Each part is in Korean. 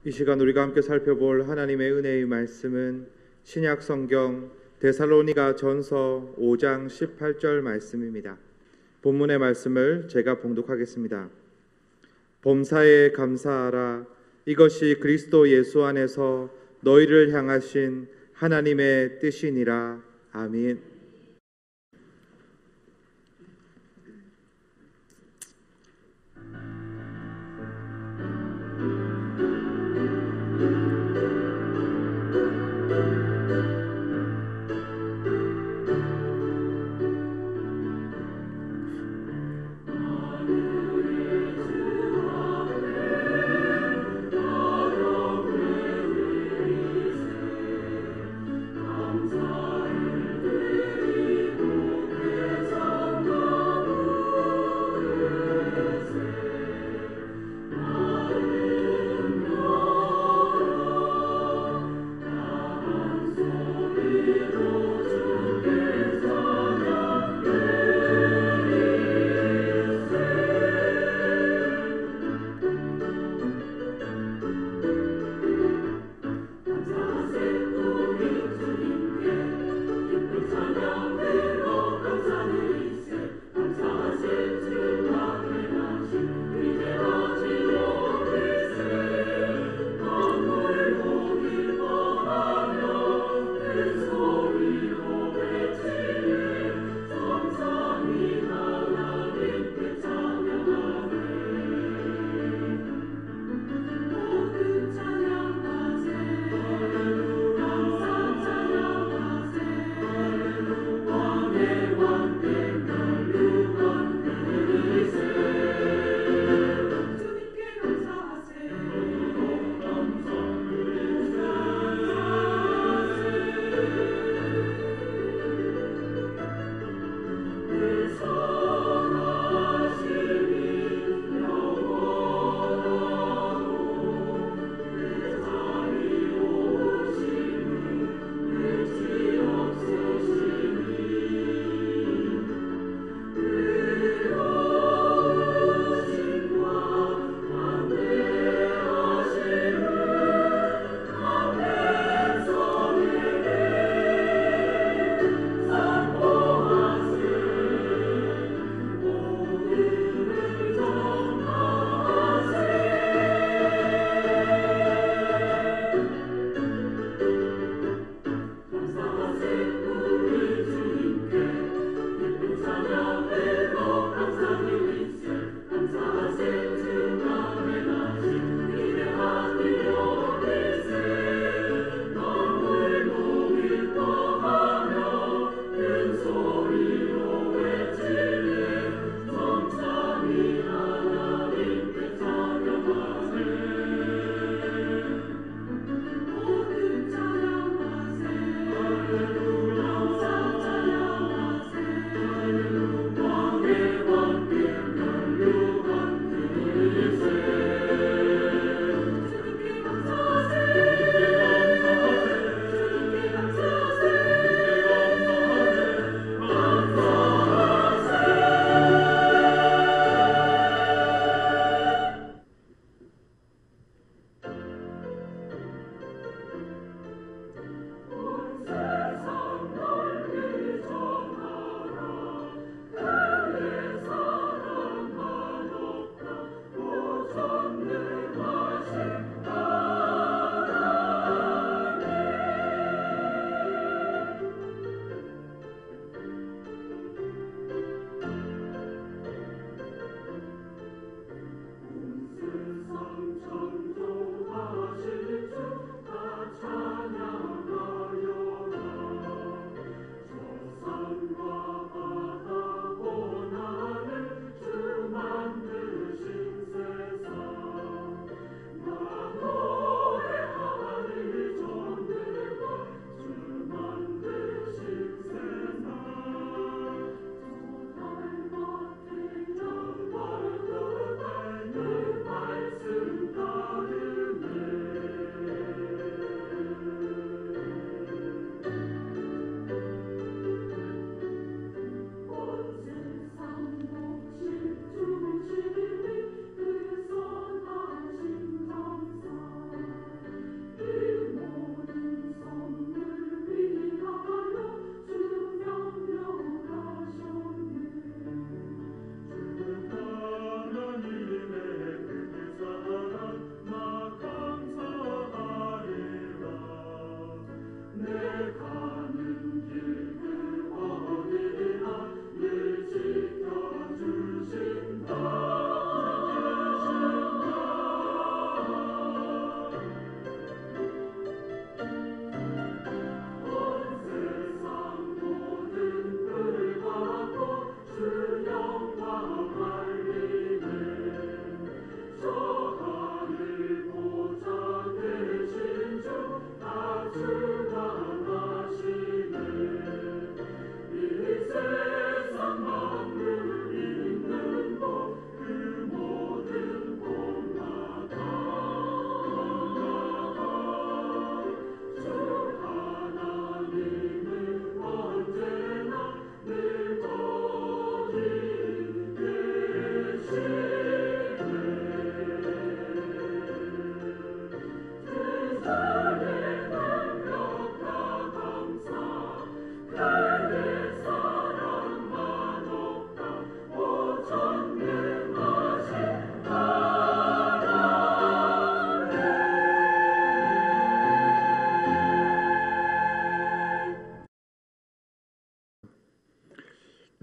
이 시간 우리가 함께 살펴볼 하나님의 은혜의 말씀은 신약 성경 데살로니가 전서 5장 18절 말씀입니다. 본문의 말씀을 제가 봉독하겠습니다. 범사에 감사하라. 이것이 그리스도 예수 안에서 너희를 향하신 하나님의 뜻이니라. 아멘.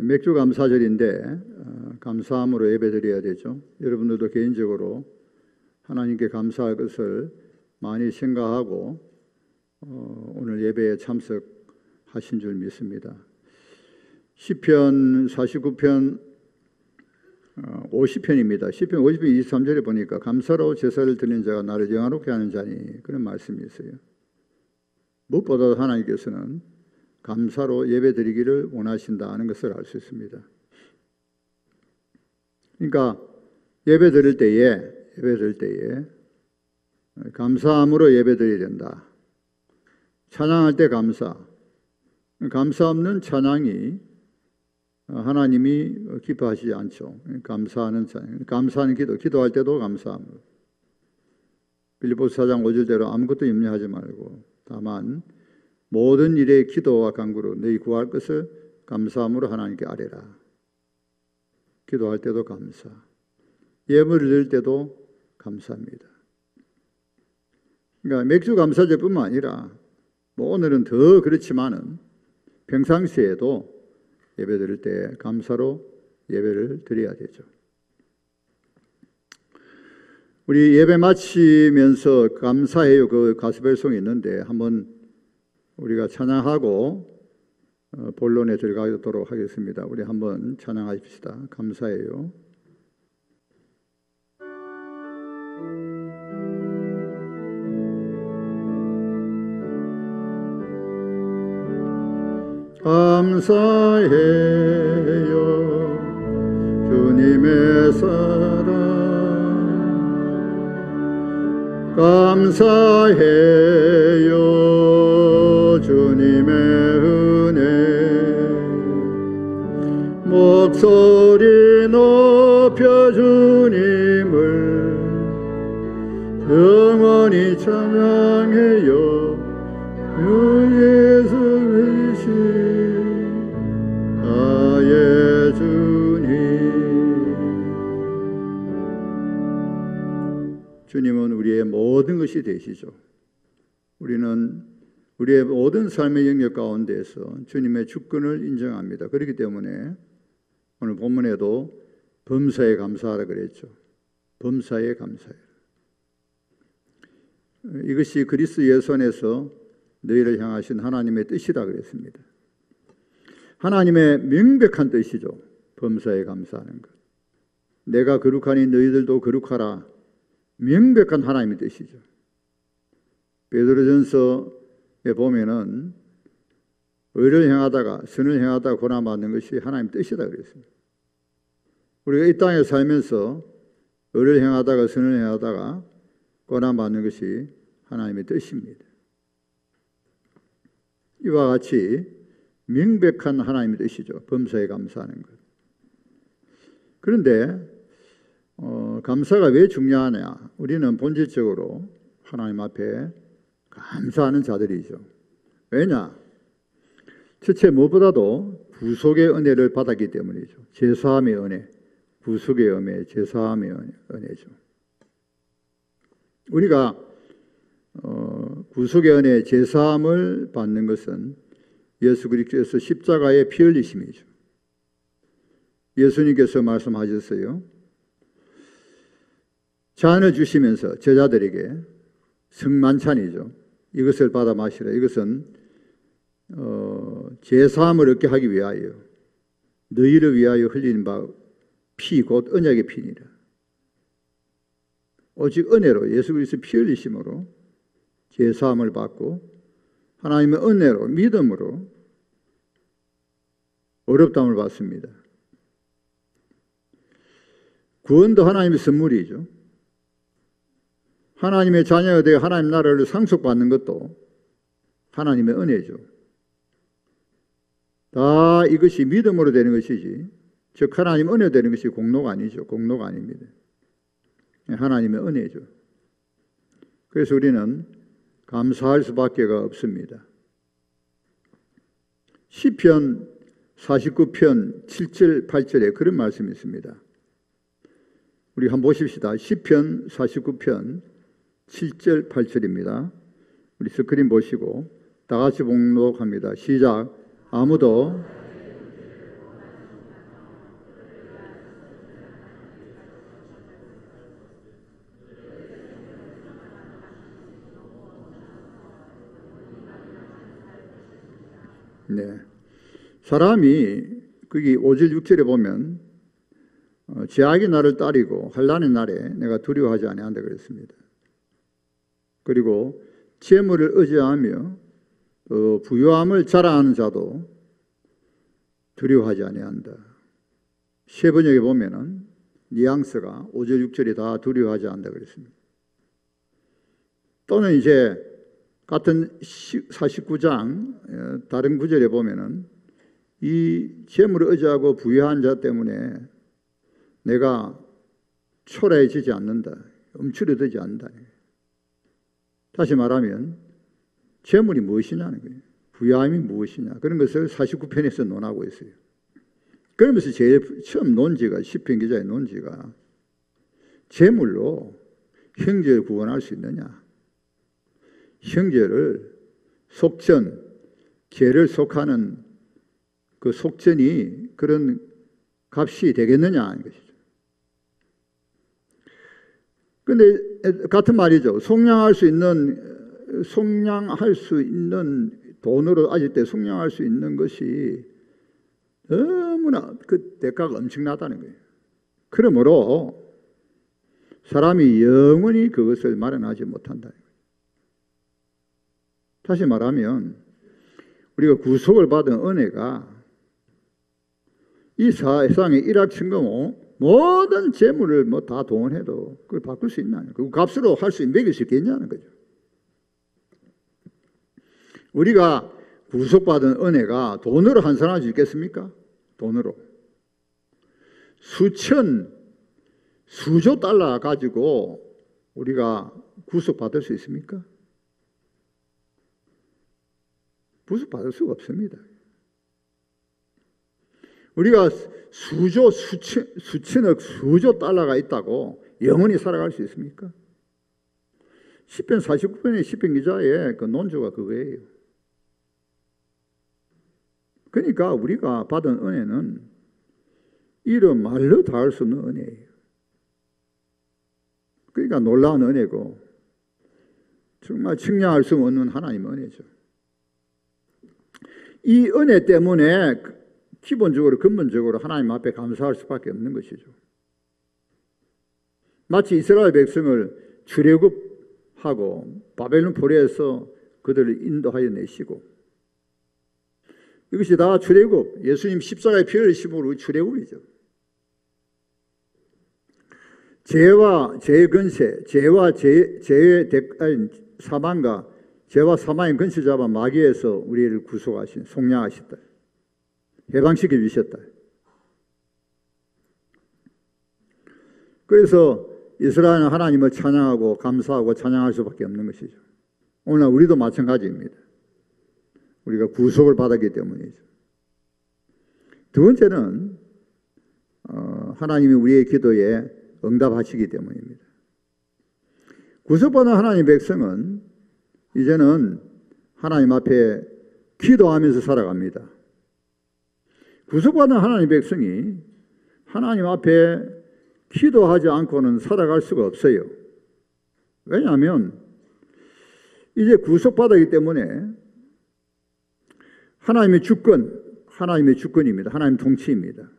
맥주 감사절인데 감사함으로 예배드려야 되죠. 여러분들도 개인적으로 하나님께 감사할 것을 많이 생각하고 오늘 예배에 참석하신 줄 믿습니다. 시편 49편 50편입니다. 시편 50편 23절에 보니까 감사로 제사를 드리는 자가 나를 영화롭게 하는 자니, 그런 말씀이 있어요. 무엇보다도 하나님께서는 감사로 예배드리기를 원하신다는 것을 알 수 있습니다. 그러니까 예배드릴 때에 감사함으로 예배드려야 된다. 찬양할 때 감사 없는 찬양이 하나님이 기뻐하시지 않죠. 감사하는 찬양, 감사하는 기도할 때도 감사함으로. 빌립보서 4장 5절대로 아무것도 염려하지 말고 다만 모든 일에 기도와 간구로 너희 구할 것을 감사함으로 하나님께 아뢰라. 기도할 때도 감사, 예물을 드릴 때도 감사합니다. 그러니까 맥주 감사제뿐만 아니라 오늘은 더 그렇지만은 평상시에도 예배드릴 때 감사로 예배를 드려야 되죠. 우리 예배 마치면서 감사해요 그 가스펠송이 있는데 한번 우리가 찬양하고 본론에 들어가도록 하겠습니다. 우리 한번 찬양하십시다. 감사해요. 감사해요 주님의 사랑, 감사해요 주님의 은혜, 목소리 높여 주님을 영원히 찬양해요. 주 예수 그리스도 나의 주님. 주님은 우리의 모든 것이 되시죠. 우리는 우리의 모든 삶의 영역 가운데서 주님의 주권을 인정합니다. 그렇기 때문에 오늘 본문에도 범사에 감사하라 그랬죠. 범사에 감사해라. 이것이 그리스도 예수 안에서 너희를 향하신 하나님의 뜻이라 그랬습니다. 하나님의 명백한 뜻이죠. 범사에 감사하는 것. 내가 거룩하니 너희들도 거룩하라. 명백한 하나님의 뜻이죠. 베드로전서에 보면은 의를 행하다가 선을 행하다가 고난받는 것이 하나님의 뜻이다 그랬습니다. 우리가 이 땅에 살면서 의를 행하다가 선을 행하다가 고난받는 것이 하나님의 뜻입니다. 이와 같이 명백한 하나님의 뜻이죠. 범사에 감사하는 것. 그런데 감사가 왜 중요하냐? 우리는 본질적으로 하나님 앞에 감사하는 자들이죠. 왜냐? 첫째 무엇보다도 구속의 은혜를 받았기 때문이죠. 제사함의 은혜, 구속의 은혜, 제사함의 은혜죠. 우리가 구속의 은혜, 제사함을 받는 것은 예수 그리스도께서 십자가에 피 흘리심이죠. 예수님께서 말씀하셨어요. 잔을 주시면서 제자들에게 성만찬이죠. 이것을 받아 마시라. 이것은 제사함을 얻게 하기 위하여 너희를 위하여 흘리는 바 피 곧 언약의 피니라. 오직 은혜로 예수 그리스도 피 흘리심으로 제사함을 받고 하나님의 은혜로 믿음으로 어렵다함을 받습니다. 구원도 하나님의 선물이죠. 하나님의 자녀가 되어 하나님 나라를 상속받는 것도 하나님의 은혜죠. 다 이것이 믿음으로 되는 것이지, 즉 하나님 은혜 되는 것이 공로가 아니죠. 공로가 아닙니다. 하나님의 은혜죠. 그래서 우리는 감사할 수밖에 없습니다. 시편 49편 7절 8절에 그런 말씀이 있습니다. 우리 한번 보십시다. 시편 49편 7절 8절입니다. 우리 스크린 보시고 다 같이 봉독합니다. 시작. 아무도 네. 사람이 거기 5절 6절에 보면 제약이 나를 따리고 환난의 날에 내가 두려워하지 아니한다 그랬습니다. 그리고 재물을 의지하며 부유함을 자랑하는 자도 두려워하지 아니한다. 세 번역에 보면은 뉘앙스가 5절 6절이 다 두려워하지 않는다 그랬습니다. 또는 이제 같은 49장 다른 구절에 보면은 이 재물을 의지하고 부유한 자 때문에 내가 초라해지지 않는다. 움츠러들지 않는다. 다시 말하면 재물이 무엇이냐는 거예요. 부유함이 무엇이냐. 그런 것을 49편에서 논하고 있어요. 그러면서 제일 처음 논지가 시편 기자의 논지가 재물로 형제를 구원할 수 있느냐. 형제를 속전, 죄를 속하는 그 속전이 그런 값이 되겠느냐 하는 것이죠. 그런데 같은 말이죠. 속량할 수 있는 돈으로 아직 때 속량할 수 있는 것이 너무나 그 대가가 엄청나다는 거예요. 그러므로 사람이 영원히 그것을 마련하지 못한다는 거예요. 다시 말하면 우리가 구속을 받은 은혜가 이 세상의 일확천금 모든 재물을 뭐 다 동원해도 그걸 바꿀 수 있나요? 그 값으로 매길 수 있겠냐는 거죠. 우리가 구속받은 은혜가 돈으로 환산할 수 있겠습니까? 돈으로 수조 달러 가지고 우리가 구속받을 수 있습니까? 구속받을 수가 없습니다. 우리가 수천억, 수조 달러가 있다고 영원히 살아갈 수 있습니까? 시편 49편의 시편 기자의 그 논조가 그거예요. 그러니까 우리가 받은 은혜는 이런 말로 다 할 수 없는 은혜예요. 그러니까 놀라운 은혜고 정말 측량할 수 없는 하나님의 은혜죠. 이 은혜 때문에 기본적으로 근본적으로 하나님 앞에 감사할 수밖에 없는 것이죠. 마치 이스라엘 백성을 출애굽하고 바벨론 포로에서 그들을 인도하여 내시고 이것이 다 출애굽, 예수님 십자가의 피를 흘리심으로 출애굽이죠. 죄와 죄의 근세, 죄와 죄의 사망과 죄와 사망의 근세 잡아 마귀에서 우리를 구속하신, 속량하셨다. 해방시켜 주셨다. 그래서 이스라엘은 하나님을 찬양하고 감사하고 찬양할 수밖에 없는 것이죠. 오늘 우리도 마찬가지입니다. 우리가 구속을 받았기 때문이죠. 두 번째는 하나님이 우리의 기도에 응답하시기 때문입니다. 구속받은 하나님의 백성은 이제는 하나님 앞에 기도하면서 살아갑니다. 구속받은 하나님의 백성이 하나님 앞에 기도하지 않고는 살아갈 수가 없어요. 왜냐하면 이제 구속받았기 때문에 하나님의 주권입니다. 하나님 통치입니다.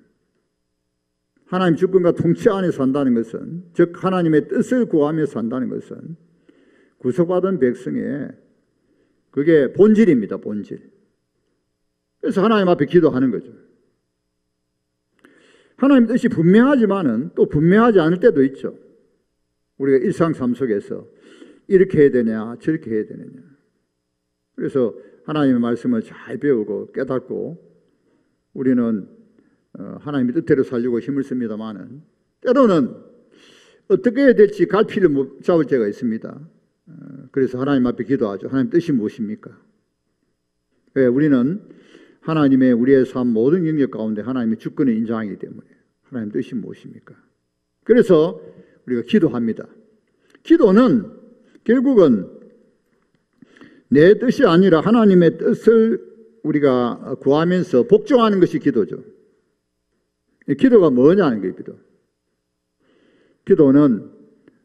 하나님 주권과 통치 안에 산다는 것은, 즉 하나님의 뜻을 구하며 산다는 것은 구속받은 백성의 그게 본질입니다. 본질. 그래서 하나님 앞에 기도하는 거죠. 하나님 뜻이 분명하지만은 또 분명하지 않을 때도 있죠. 우리가 일상 삶 속에서 이렇게 해야 되냐 저렇게 해야 되느냐. 그래서 하나님의 말씀을 잘 배우고 깨닫고 우리는 하나님의 뜻대로 살려고 힘을 씁니다만은 때로는 어떻게 해야 될지 갈피를 못 잡을 때가 있습니다. 그래서 하나님 앞에 기도하죠. 하나님 뜻이 무엇입니까? 왜? 우리는 하나님의 우리의 삶 모든 영역 가운데 하나님의 주권을 인정하기 때문에 하나님 뜻이 무엇입니까? 그래서 우리가 기도합니다. 기도는 결국은 내 뜻이 아니라 하나님의 뜻을 우리가 구하면서 복종하는 것이 기도죠. 기도가 뭐냐는 거예요. 기도는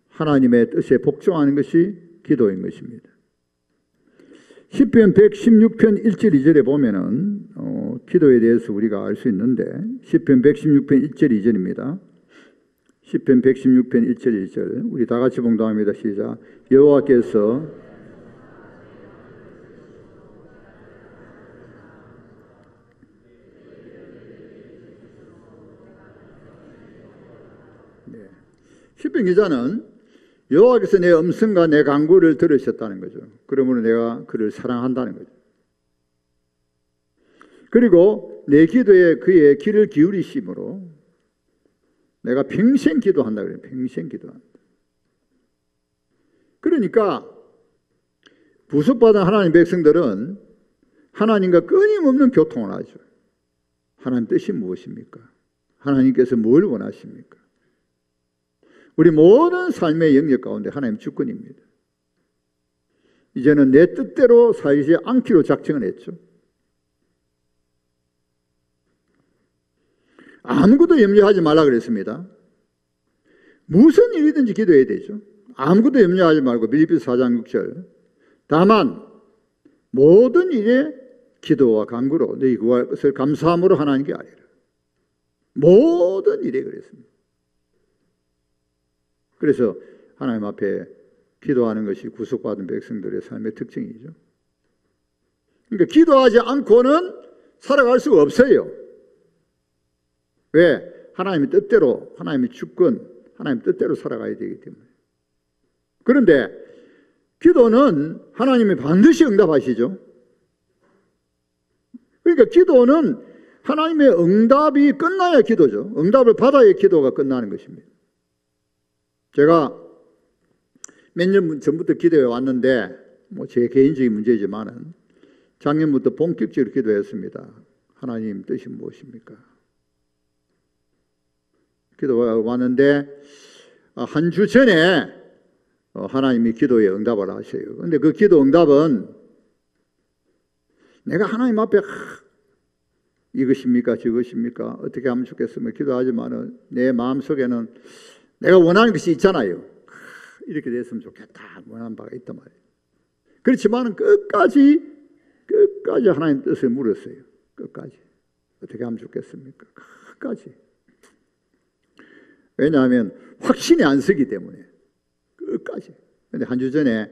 하나님의 뜻에 복종하는 것이 기도인 것입니다. 시편 116편 1절 2절에 보면은 기도에 대해서 우리가 알 수 있는데 시편 116편 1절 2절입니다. 시편 116편 1절 2절 우리 다 같이 봉독합니다. 시작. 여호와께서 시편 기자는 여호와께서 내 음성과 내 간구를 들으셨다는 거죠. 그러므로 내가 그를 사랑한다는 거죠. 그리고 내 기도에 그의 귀를 기울이심으로 내가 평생 기도한다 그래요. 평생 기도한다. 그러니까 구속받은 하나님 백성들은 하나님과 끊임없는 교통을 하죠. 하나님 뜻이 무엇입니까? 하나님께서 뭘 원하십니까? 우리 모든 삶의 영역 가운데 하나님 주권입니다. 이제는 내 뜻대로 살지 않기로 작정을 했죠. 아무것도 염려하지 말라 그랬습니다. 무슨 일이든지 기도해야 되죠. 아무것도 염려하지 말고 빌립비서 4장 6절 다만 모든 일에 기도와 간구로 너희 구할 것을 감사함으로 하나님께 아뢰라. 모든 일에 그랬습니다. 그래서 하나님 앞에 기도하는 것이 구속받은 백성들의 삶의 특징이죠. 그러니까 기도하지 않고는 살아갈 수가 없어요. 왜? 하나님의 뜻대로, 하나님의 주권, 하나님 뜻대로 살아가야 되기 때문에. 그런데 기도는 하나님이 반드시 응답하시죠. 그러니까 기도는 하나님의 응답이 끝나야 기도죠. 응답을 받아야 기도가 끝나는 것입니다. 제가 몇 년 전부터 기도해 왔는데 제 개인적인 문제지만은 작년부터 본격적으로 기도했습니다. 하나님 뜻이 무엇입니까? 기도해 왔는데 한 주 전에 하나님이 기도에 응답을 하셔요. 그런데 그 기도 응답은 내가 하나님 앞에 이것입니까 저것입니까 어떻게 하면 좋겠으면 기도하지만은 내 마음속에는 내가 원하는 것이 있잖아요. 이렇게 됐으면 좋겠다 원하는 바가 있단 말이에요. 그렇지만 끝까지 하나님 뜻을 물었어요. 끝까지 어떻게 하면 좋겠습니까? 끝까지. 왜냐하면 확신이 안 서기 때문에 끝까지. 그런데 한 주 전에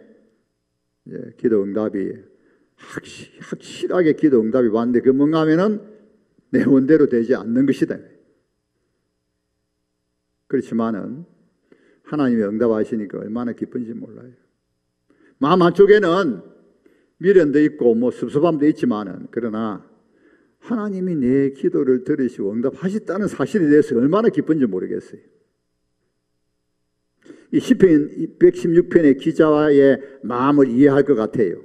기도 응답이 확실하게 기도 응답이 왔는데 그 뭔가 하면은 내 원대로 되지 않는 것이다. 그렇지만은 하나님이 응답하시니까 얼마나 기쁜지 몰라요. 마음 한쪽에는 미련도 있고 섭섭함도 있지만은 그러나 하나님이 내 기도를 들으시고 응답하셨다는 사실에 대해서 얼마나 기쁜지 모르겠어요. 이 시편 116편의 기자와의 마음을 이해할 것 같아요.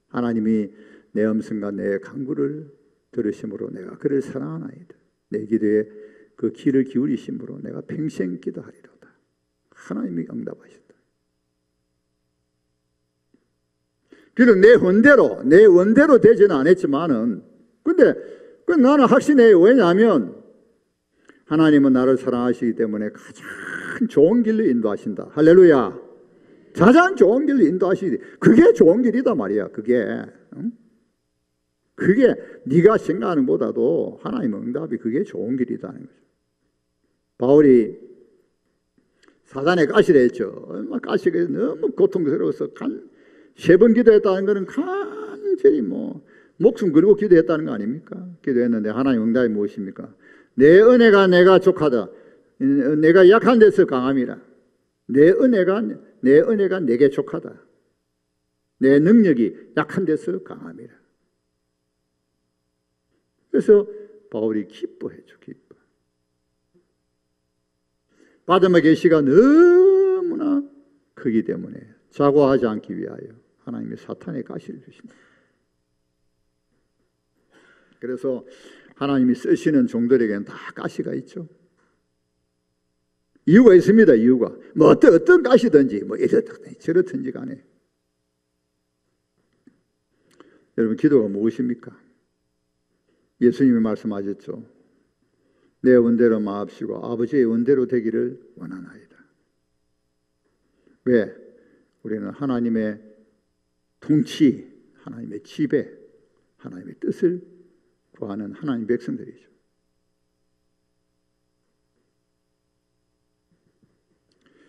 하나님이 내 음성과 내 간구를 들으심으로 내가 그를 사랑하나이다. 내 기도에 그 귀를 기울이심으로 내가 평생 기도하리로다. 하나님이 응답하셨다. 비록 내 원대로 되지는 않았지만은 근데 나는 확신해요. 왜냐하면 하나님은 나를 사랑하시기 때문에 가장 좋은 길로 인도하신다. 할렐루야. 가장 좋은 길로 인도하시기 그게 좋은 길이다 말이야. 그게 네가 생각하는 것보다도 하나님의 응답이 그게 좋은 길이다는 거죠. 바울이 사단에 가시라 했죠. 얼마 가시가 너무 고통스러워서 3번 기도했다는 것은 간절히 목숨 걸고 기도했다는 거 아닙니까? 기도했는데 하나님 응답이 무엇입니까? 내 은혜가 내가 족하다. 내가 약한 데서 강함이라. 내 은혜가 내게 족하다. 내 능력이 약한 데서 강함이라. 그래서 바울이 기뻐했죠. 기뻐. 바다의 계시가 너무나 크기 때문에 자고하지 않기 위하여 하나님이 사탄의 가시를 주신다. 그래서 하나님이 쓰시는 종들에게는 다 가시가 있죠. 이유가 있습니다. 이유가 어떤 가시든지 이렇든지 저렇든지 간에 여러분 기도가 무엇입니까? 예수님이 말씀하셨죠. 내 원대로 마옵시고 아버지의 원대로 되기를 원하나이다. 왜? 우리는 하나님의 통치, 하나님의 지배, 하나님의 뜻을 구하는 하나님 백성들이죠.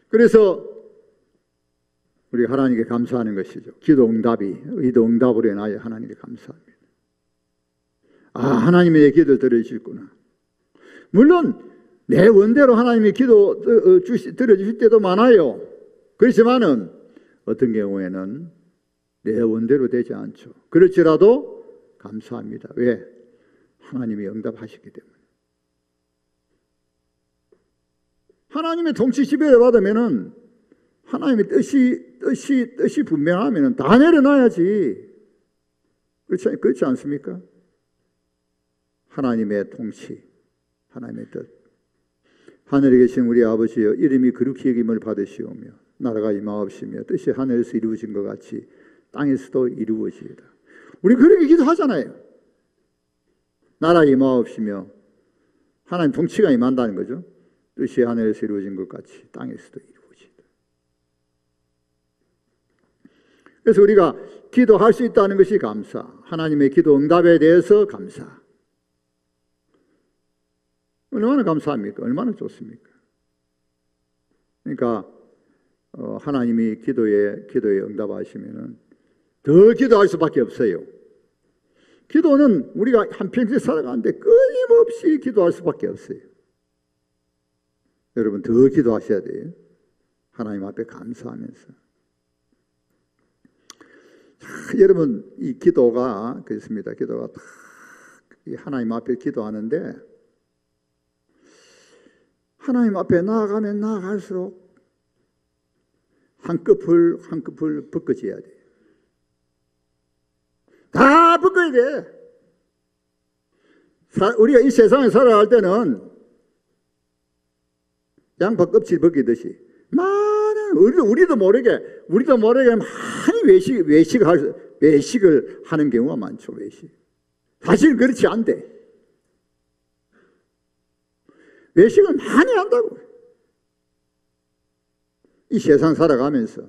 그래서 우리가 하나님께 감사하는 것이죠. 기도 응답이 의도 응답으로 인하여 하나님께 감사합니다. 아, 하나님이 내 기도를 들어주셨구나. 물론 내 원대로 하나님이 기도 들어주실 때도 많아요. 그렇지만은 어떤 경우에는 내 원대로 되지 않죠. 그렇지라도 감사합니다. 왜? 하나님이 응답하시기 때문에. 하나님의 통치 지배를 받으면은 하나님의 뜻이 분명하면은 다 내려놔야지. 그렇지 않습니까? 하나님의 통치, 하나님의 뜻. 하늘에 계신 우리 아버지여, 이름이 거룩히 여김을 받으시오며 나라가 임하옵시며 뜻이 하늘에서 이루어진 것 같이 땅에서도 이루어지이다. 우리 그렇게 기도하잖아요. 나라 임하옵시며 하나님 통치가 임한다는 거죠. 뜻이 하늘에서 이루어진 것 같이 땅에서도 이루어지이다. 그래서 우리가 기도할 수 있다는 것이 감사. 하나님의 기도 응답에 대해서 감사. 얼마나 감사합니까? 얼마나 좋습니까? 그러니까 하나님이 기도에 응답하시면은 더 기도할 수밖에 없어요. 기도는 우리가 한평생 살아가는데 끊임없이 기도할 수밖에 없어요. 여러분 더 기도하셔야 돼요. 하나님 앞에 감사하면서. 여러분 이 기도가 그렇습니다. 기도가 하나님 앞에 기도하는데 하나님 앞에 나아가면 나아갈수록 한꺼풀 한꺼풀 벗겨져야 돼요. 다 벗겨야 돼. 우리가 이 세상에 살아갈 때는 양파 껍질 벗기듯이 많은 우리도 모르게 많이 외식을 하는 경우가 많죠. 외식. 사실 그렇지 않대. 외식을 많이 한다고. 이 세상 살아가면서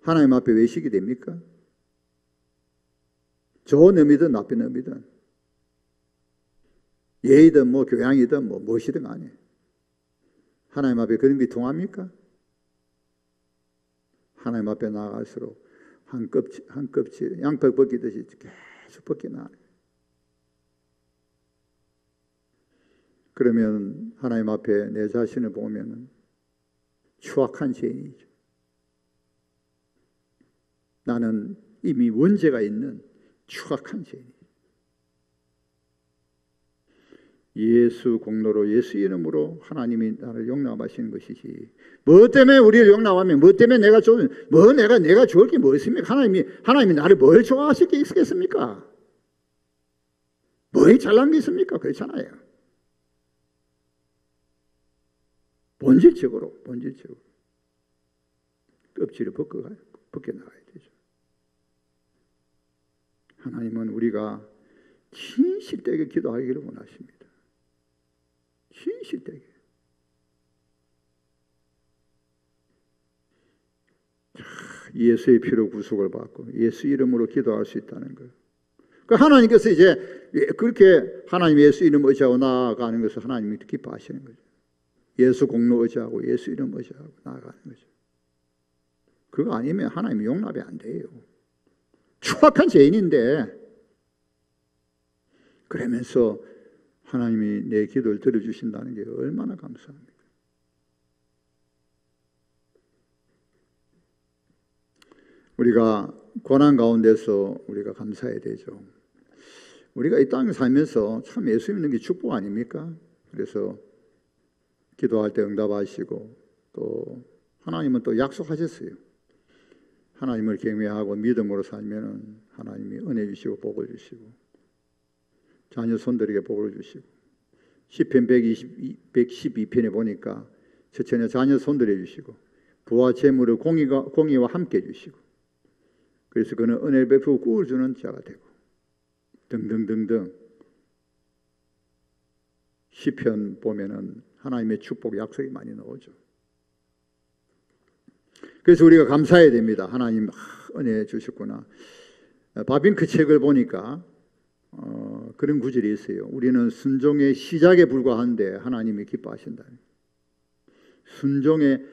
하나님 앞에 외식이 됩니까? 좋은 의미든 나쁜 의미든 예의든 뭐 교양이든 뭐 무엇이든 간에 하나님 앞에 그런 게 통합니까? 하나님 앞에 나아갈수록 한 껍질 양파 벗기듯이 계속 벗겨나가요. 그러면 하나님 앞에 내 자신을 보면 추악한 죄인이죠. 나는 이미 원죄가 있는 추악한 죄인이죠. 예수 공로로 예수 이름으로 하나님이 나를 용납하시는 것이지. 뭐 때문에 우리를 용납하면 뭐 때문에 내가 좋은 내가 좋을 게 뭐 있습니까? 하나님이 나를 뭘 좋아하실 게 있겠습니까? 뭘 잘난 게 있습니까? 그렇잖아요. 본질적으로 껍질을 벗겨나가야 되죠. 하나님은 우리가 진실되게 기도하기를 원하십니다. 진실되게. 예수의 피로 구속을 받고 예수 이름으로 기도할 수 있다는 거예요. 그러니까 하나님께서 이제 그렇게 하나님 예수 이름 의지하고 나아가는 것을 하나님이 기뻐하시는 거죠. 예수 공로 의지하고 예수 이름 의지하고 나아가는 거죠. 그거 아니면 하나님이 용납이 안 돼요. 추악한 죄인인데 그러면서 하나님이 내 기도를 들어주신다는 게 얼마나 감사합니까? 우리가 고난 가운데서 우리가 감사해야 되죠. 우리가 이 땅에 살면서 참 예수 믿는 게 축복 아닙니까? 그래서 기도할 때 응답하시고 또 하나님은 또 약속하셨어요. 하나님을 경외하고 믿음으로 살면은 하나님이 은혜 주시고 복을 주시고 자녀 손들에게 복을 주시고 시편 112편에 보니까 처처녀 자녀 손들에 주시고 부와 재물을 공의와 함께 주시고 그래서 그는 은혜를 베푸고 꿀을 주는 자가 되고 등등등등 시편 보면은 하나님의 축복 약속이 많이 나오죠. 그래서 우리가 감사해야 됩니다. 하나님 은혜 주셨구나. 바빙크 책을 보니까 그런 구절이 있어요. 우리는 순종의 시작에 불과한데 하나님이 기뻐하신다. 순종에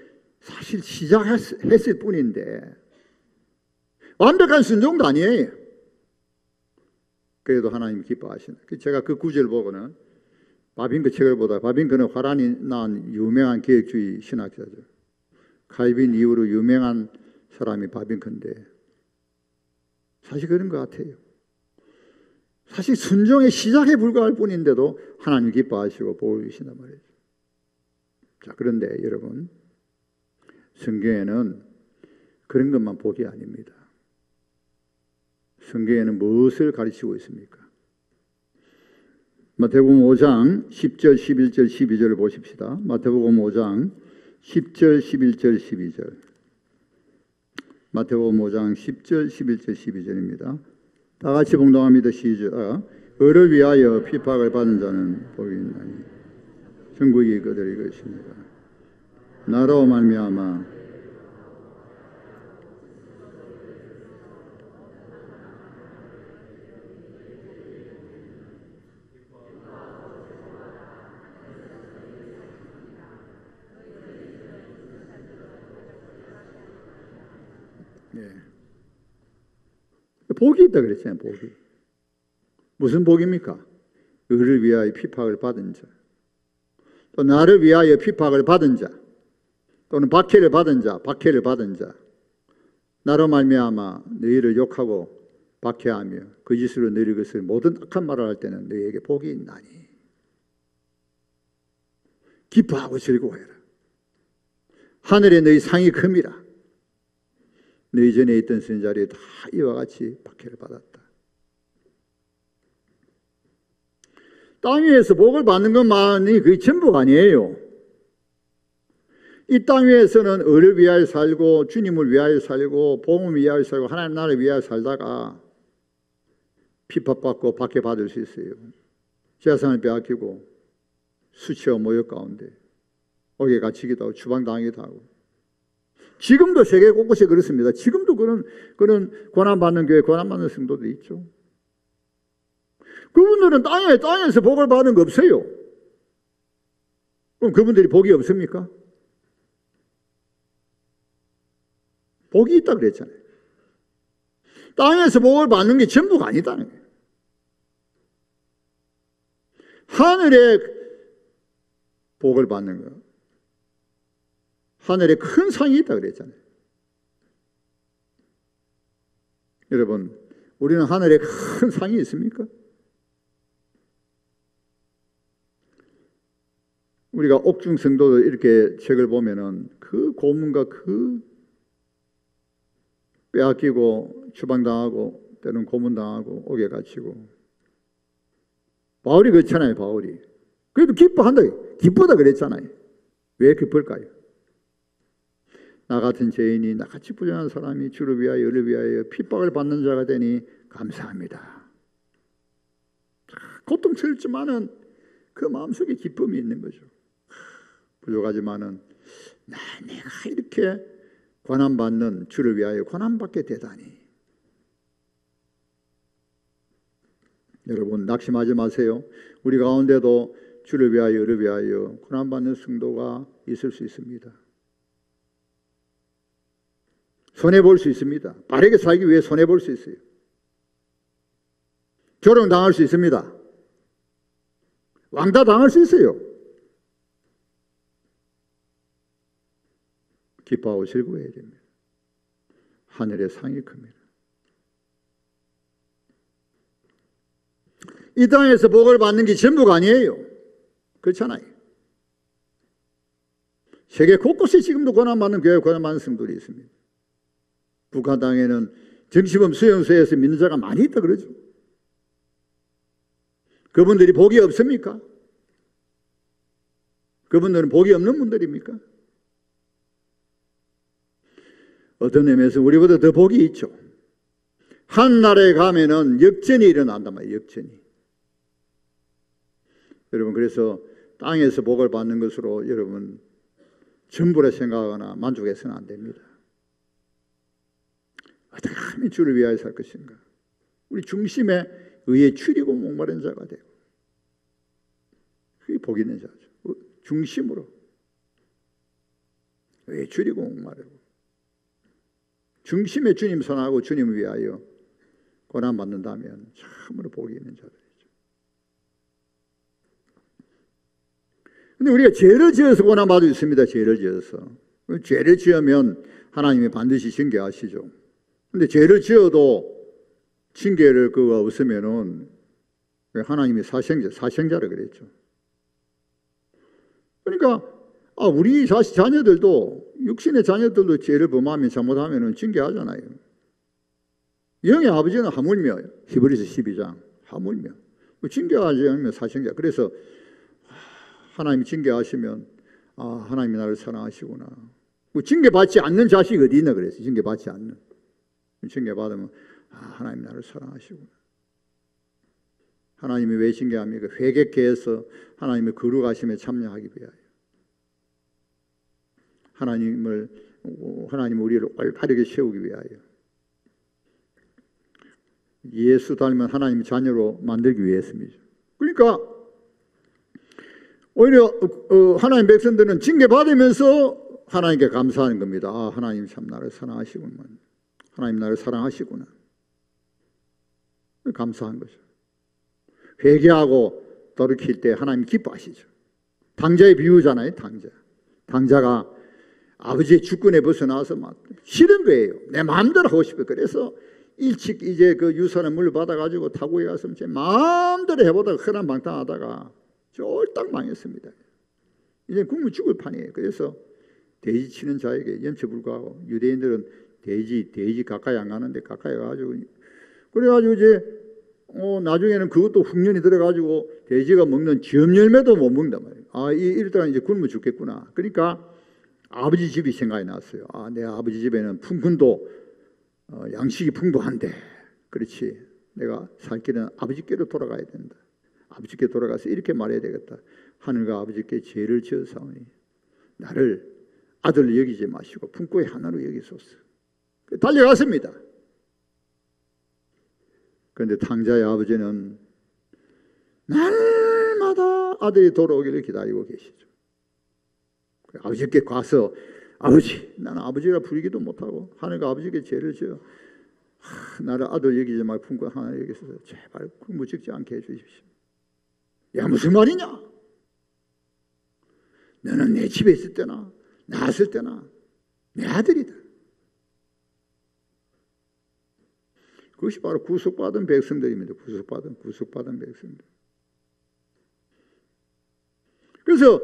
사실 시작했을 뿐인데 완벽한 순종도 아니에요. 그래도 하나님 기뻐하신다. 제가 그 구절 보고는 바빙크 책을 보다, 바빙크는 화란이 난 유명한 계획주의 신학자죠. 칼빈 이후로 유명한 사람이 바빙크인데 사실 그런 것 같아요. 사실 순종의 시작에 불과할 뿐인데도 하나님 기뻐하시고 복을 주신단 말이죠. 자, 그런데 여러분, 성경에는 그런 것만 복이 아닙니다. 성경에는 무엇을 가르치고 있습니까? 마태복음 5장 10절, 11절, 12절을 보십시다. 마태복음 5장 10절, 11절, 12절. 마태복음 5장 10절, 11절, 12절입니다. 다 같이 봉독합니다. 시작. 의를 위하여 핍박을 받은 자는 복이 있나니 천국이 그들의 것입니다. 나로 말미암아 복이 있다 그랬잖아요. 복이. 무슨 복입니까? 의를 위하여 핍박을 받은 자, 또 나를 위하여 핍박을 받은 자, 또는 박해를 받은 자, 박해를 받은 자, 나로 말미암아 너희를 욕하고 박해하며 거짓으로 너희 것을 모든 악한 말을 할 때는 너희에게 복이 있나니 기뻐하고 즐거워해라. 하늘에 너희 상이 큼이라. 너희 전에 있던 선자들이 다 이와 같이 박해를 받았다. 땅 위에서 복을 받는 것만이 그게 전부가 아니에요. 이 땅 위에서는 의를 위하여 살고 주님을 위하여 살고 복음을 위하여 살고 하나님 나라를 위하여 살다가 핍박받고 박해받을 수 있어요. 재산을 빼앗기고 수치와 모욕 가운데 옥에 갇히기도 하고 추방당하기도 하고 지금도 세계 곳곳에 그렇습니다. 지금도 그런 고난받는 교회, 고난받는 성도들이 있죠. 그분들은 땅에서 복을 받는 거 없어요. 그럼 그분들이 복이 없습니까? 복이 있다 그랬잖아요. 땅에서 복을 받는 게 전부가 아니다는 거예요. 하늘에 복을 받는 거. 하늘에 큰 상이 있다 그랬잖아요. 여러분, 우리는 하늘에 큰 상이 있습니까? 우리가 옥중 성도들 이렇게 책을 보면은 그 고문과 그 빼앗기고 추방당하고 때로는 고문당하고 옥에 갇히고 바울이 그렇잖아요. 바울이 그래도 기뻐한다. 기쁘다 그랬잖아요. 왜 기쁠까요? 나 같은 죄인이 나같이 부정한 사람이 주를 위하여 의를 위하여 핍박을 받는 자가 되니 감사합니다. 고통스럽지만은 그 마음속에 기쁨이 있는 거죠. 부족하지만은 내가 이렇게 고난받는 주를 위하여 고난받게 되다니. 여러분 낙심하지 마세요. 우리 가운데도 주를 위하여 의를 위하여 고난받는 성도가 있을 수 있습니다. 손해볼 수 있습니다. 바르게 살기 위해 손해볼 수 있어요. 조롱당할 수 있습니다. 왕따당할 수 있어요. 기뻐하고 즐거워해야 됩니다. 하늘의 상이 큽니다. 이 땅에서 복을 받는 게 전부가 아니에요. 그렇잖아요. 세계 곳곳에 지금도 고난받는 교회, 고난받는 성도들이 있습니다. 북한 땅에는 정시범 수용소에서 믿는 자가 많이 있다 그러죠. 그분들이 복이 없습니까? 그분들은 복이 없는 분들입니까? 어떤 의미에서 우리보다 더 복이 있죠. 한 나라에 가면은 역전이 일어난단 말이에요. 역전이. 여러분 그래서 땅에서 복을 받는 것으로 여러분 전부라 생각하거나 만족해서는 안 됩니다. 어떻게 참이 주를 위하여 살 것인가. 우리 중심에 의에 추리고 목마른 자가 되고, 그게 복 있는 자죠. 중심으로 의에 추리고 목마르고 중심에 주님 선하고 주님을 위하여 고난받는다면 참으로 복이 있는 자들이죠. 근데 우리가 죄를 지어서 고난받을 수 있습니다. 죄를 지어서. 죄를 지으면 하나님이 반드시 징계하시죠. 근데 죄를 지어도 징계를 그거 없으면은 하나님이 사생자라 그랬죠. 그러니까 우리 자녀들도, 육신의 자녀들도 죄를 범하면, 잘못하면 징계하잖아요. 영의 아버지는 하물며, 히브리서 12장 하물며 징계하지 않으면 사생자. 그래서 하나님이 징계하시면 하나님이 나를 사랑하시구나. 징계받지 않는 자식이 어디 있나 그랬어요. 징계받지 않는. 징계받으면 하나님 나를 사랑하시구나. 하나님이 왜 징계합니까? 회개케 해서 하나님의 거룩하심에 참여하기 위하여. 하나님 우리를 올바르게 세우기 위하여. 예수 닮은 하나님 자녀로 만들기 위해서입니다. 그러니까 오히려 하나님 백성들은 징계받으면서 하나님께 감사하는 겁니다. 하나님 참 나를 사랑하시구나. 하나님 나를 사랑하시구나. 감사한 거죠. 회개하고 돌이킬 때 하나님 기뻐하시죠. 당자의 비유잖아요. 당자가 아버지의 주권에 벗어나서 막 싫은 거예요. 내 마음대로 하고 싶어요. 그래서 일찍 이제 그 유산을 물받아가지고 타국에 가서 제 마음대로 해보다가 흔한 방탕하다가 쫄딱 망했습니다. 이제 굶어 죽을 판이에요. 그래서 돼지 치는 자에게 연처불구하고 유대인들은 돼지 가까이 안 가는데 가까이 가가지고 그래가지고 이제 나중에는 그것도 흉년이 들어가지고 돼지가 먹는 쥐염열매도 못 먹는단 말이에요. 이러다가 이제 굶어 죽겠구나. 그러니까 아버지 집이 생각이 났어요. 내 아버지 집에는 품꾼도 양식이 풍부한데, 그렇지, 내가 살 길은 아버지께로 돌아가야 된다. 아버지께 돌아가서 이렇게 말해야 되겠다. 하늘과 아버지께 죄를 지어사오니 나를 아들로 여기지 마시고 품고의 하나로 여기소서. 달려갔습니다. 그런데 탕자의 아버지는 날마다 아들이 돌아오기를 기다리고 계시죠. 아버지께 가서 아버지, 나는 아버지가 부리기도 못하고 하늘과 아버지께 죄를 지어 나를 아들 여기지 말고 품고 하나 여기서 제발 굶어 죽지 않게 해주십시오. 야, 무슨 말이냐? 너는 내 집에 있을 때나 낳았을 때나 내 아들이다. 그것이 바로 구속받은 백성들입니다. 구속받은 백성들. 그래서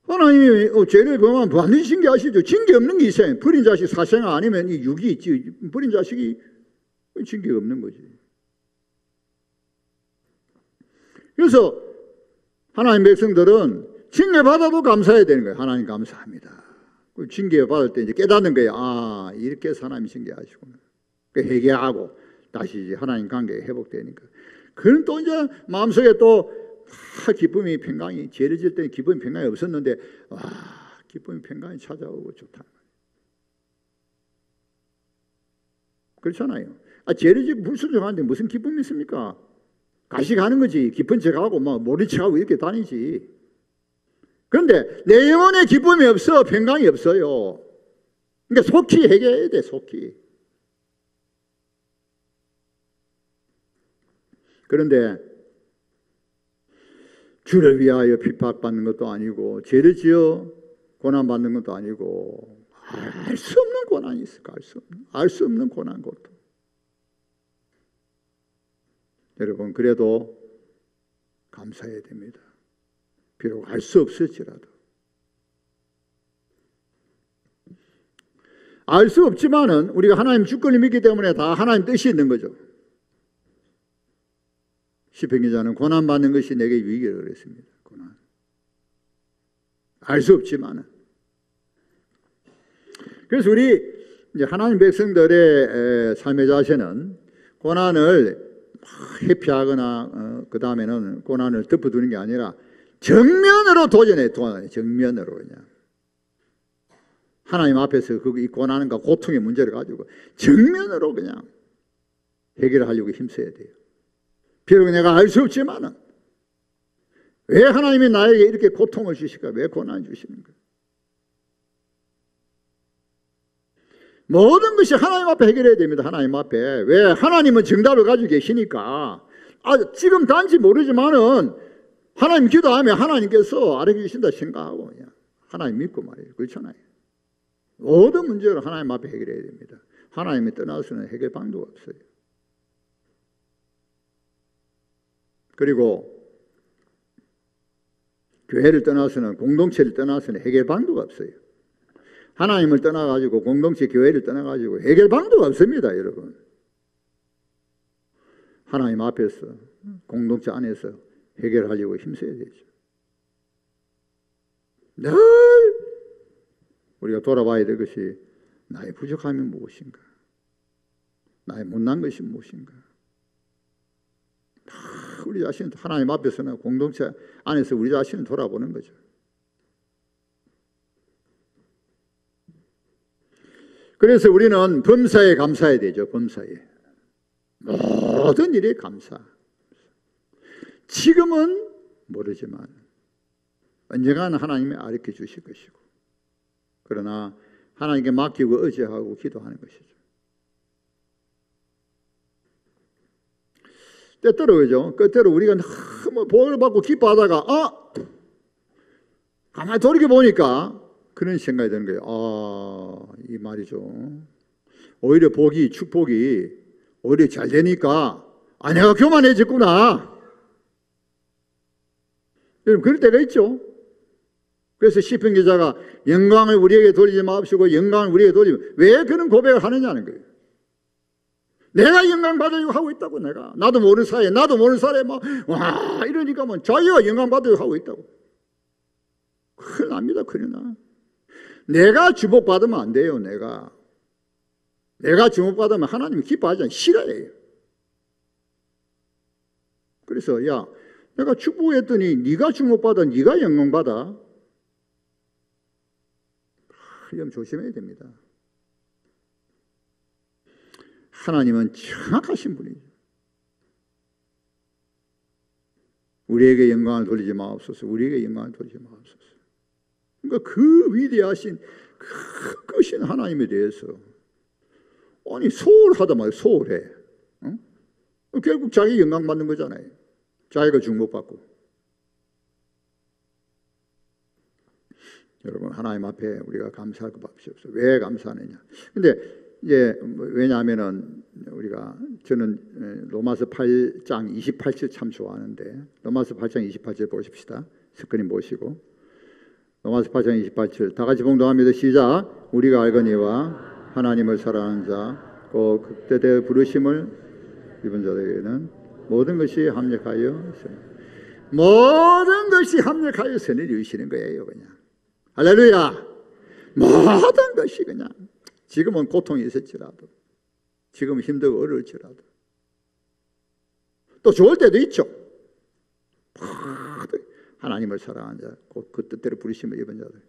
하나님이 죄를 범하면 반드시 징계하시죠. 징계 없는 게 있어요. 버린 자식 사생아 아니면 이 육이 있지. 버린 자식이 징계 없는 거지. 그래서 하나님 백성들은 징계 받아도 감사해야 되는 거예요. 하나님 감사합니다. 징계 받을 때 이제 깨닫는 거예요. 이렇게 해서 하나님이 징계하시구나. 회개하고 다시 하나님 관계가 회복되니까. 그는 또 이제 마음속에 또 기쁨이 평강이, 죄를 지을 때는 기쁨이 평강이 없었는데 기쁨이 평강이 찾아오고 좋다. 그렇잖아요. 죄를 지고 불순종하는데 무슨 기쁨이 있습니까? 가식하는 거지. 깊은 척하고 막 모른 척하고 이렇게 다니지. 그런데 내 영혼에 기쁨이 없어. 평강이 없어요. 그러니까 속히 해결해야 돼. 속히. 그런데 주를 위하여 핍박받는 것도 아니고 죄를 지어 고난받는 것도 아니고 알 수 없는 고난이 있을까? 알 수 없는 고난 고통. 여러분, 그래도 감사해야 됩니다. 비록 알 수 없을지라도. 알 수 없지만은 우리가 하나님 주권을 믿기 때문에 다 하나님 뜻이 있는 거죠. 시편 기자는 고난받는 것이 내게 유익이라고 그랬습니다. 고난. 알 수 없지만은. 그래서 우리 이제 하나님 백성들의 삶의 자세는 고난을 회피하거나 그 다음에는 고난을 덮어두는 게 아니라 정면으로 도전해. 정면으로 그냥. 하나님 앞에서 이 고난과 고통의 문제를 가지고 정면으로 그냥 해결하려고 힘써야 돼요. 비록 내가 알 수 없지만은 왜 하나님이 나에게 이렇게 고통을 주실까? 왜 고난을 주시는가? 모든 것이 하나님 앞에 해결해야 됩니다. 하나님 앞에. 왜? 하나님은 정답을 가지고 계시니까. 지금 단지 모르지만은 하나님 기도하면 하나님께서 알아주신다 생각하고 그냥 하나님 믿고 말이에요. 그렇잖아요. 모든 문제를 하나님 앞에 해결해야 됩니다. 하나님이 떠나서는 해결 방도가 없어요. 그리고 교회를 떠나서는, 공동체를 떠나서는 해결 방도가 없어요. 하나님을 떠나가지고 공동체 교회를 떠나가지고 해결 방도가 없습니다. 여러분, 하나님 앞에서 공동체 안에서 해결하려고 힘써야 되죠. 늘 우리가 돌아봐야 될 것이 나의 부족함이 무엇인가, 나의 못난 것이 무엇인가. 우리 자신, 하나님 앞에서는 공동체 안에서 우리 자신을 돌아보는 거죠. 그래서 우리는 범사에 감사해야 되죠. 범사에. 모든 일에 감사. 지금은 모르지만 언젠가는 하나님이 가르쳐 주실 것이고, 그러나 하나님께 맡기고 의지하고 기도하는 것이죠. 때때로 그죠? 때때로 우리가 너무 복을 받고 기뻐하다가 가만히 돌이켜보니까 그런 생각이 드는 거예요. 이 말이죠. 오히려 복이, 축복이 오히려 잘 되니까 내가 교만해졌구나. 여러분, 그럴 때가 있죠. 그래서 시편 기자가 영광을 우리에게 돌리지 마옵시고 영광을 우리에게 돌리면, 왜 그런 고백을 하느냐는 거예요. 내가 영광 받으려고 하고 있다고. 나도 모르는 사이에 와 이러니까 자기가 영광 받으려고 하고 있다고. 큰일 납니다. 큰일 나. 내가 주목받으면 안 돼요. 내가 주목받으면 하나님이 기뻐하지 않아요. 싫어해요. 그래서 내가 축복했더니 네가 주목받아, 네가 영광받아. 이건 조심해야 됩니다. 하나님은 정확하신 분이죠. 우리에게 영광을 돌리지 마옵소서. 우리에게 영광을 돌리지 마옵소서. 그러니까 그 위대하신 그 크신 하나님에 대해서 소홀하다 말이에요. 소홀해. 결국 자기 영광 받는 거잖아요. 자기가 주목받고. 여러분, 하나님 앞에 우리가 감사할 것 밖에 없어요. 왜 감사하느냐? 근데 이제 왜냐하면은 저는 로마서 8장 28절 참 좋아하는데, 로마서 8장 28절 보십시다. 스크린 보시고. 로마서 8장 28절 다 같이 봉독합니다. 시작. 우리가 알거니와 하나님을 사랑하는 자, 곧 그때의 부르심을 입은 자들에게는 모든 것이 합력하여 선을 이루시는 거예요. 그냥 할렐루야. 모든 것이 그냥, 지금은 고통이 있을지라도, 지금은 힘들고 어려울지라도, 또 좋을 때도 있죠. 하나님을 사랑하는 자, 곧 그 뜻대로 부르심을 입은 자들.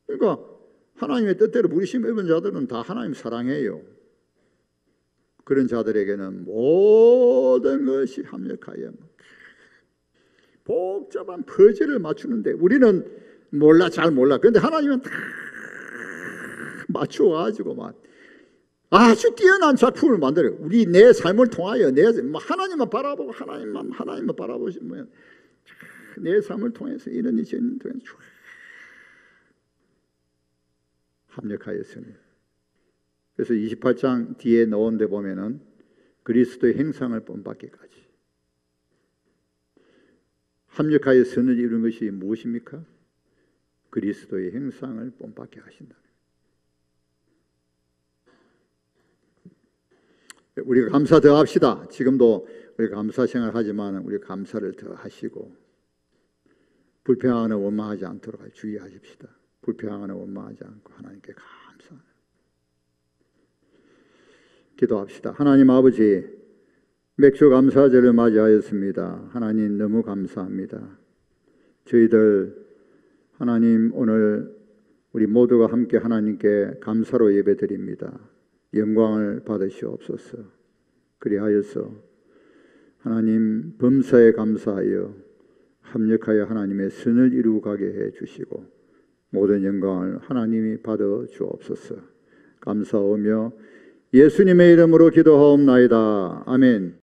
그러니까 하나님의 뜻대로 부르심을 입은 자들은 다 하나님 사랑해요. 그런 자들에게는 모든 것이 합력하여, 복잡한 퍼즐을 맞추는데 우리는 잘 몰라. 그런데 하나님은 다 맞춰가지고 아주 뛰어난 작품을 만들어요. 내 삶을 통하여 하나님만 바라보고 하나님만 바라보시면 내 삶을 통해서 이런 일을 통해서 합력하였으니. 그래서 28장 뒤에 넣은 데 보면은 그리스도의 행상을 본받기까지. 합력하여 선을 이루는 것이 무엇입니까? 그리스도의 행상을 본받게 하신다. 우리가 감사 더 합시다. 지금도 우리 감사 생활 하지만 우리 감사를 더 하시고, 불평하거나 원망하지 않도록 주의하십시다. 불평하거나 원망하지 않고 하나님께 감사하는 기도합시다. 하나님 아버지, 맥주 감사절을 맞이하였습니다. 하나님 너무 감사합니다. 저희들 하나님 오늘 우리 모두가 함께 하나님께 감사로 예배드립니다. 영광을 받으시옵소서. 그리하여서 하나님 범사에 감사하여 합력하여 하나님의 선을 이루어가게 해 주시고 모든 영광을 하나님이 받아 주옵소서. 감사하며 예수님의 이름으로 기도하옵나이다. 아멘.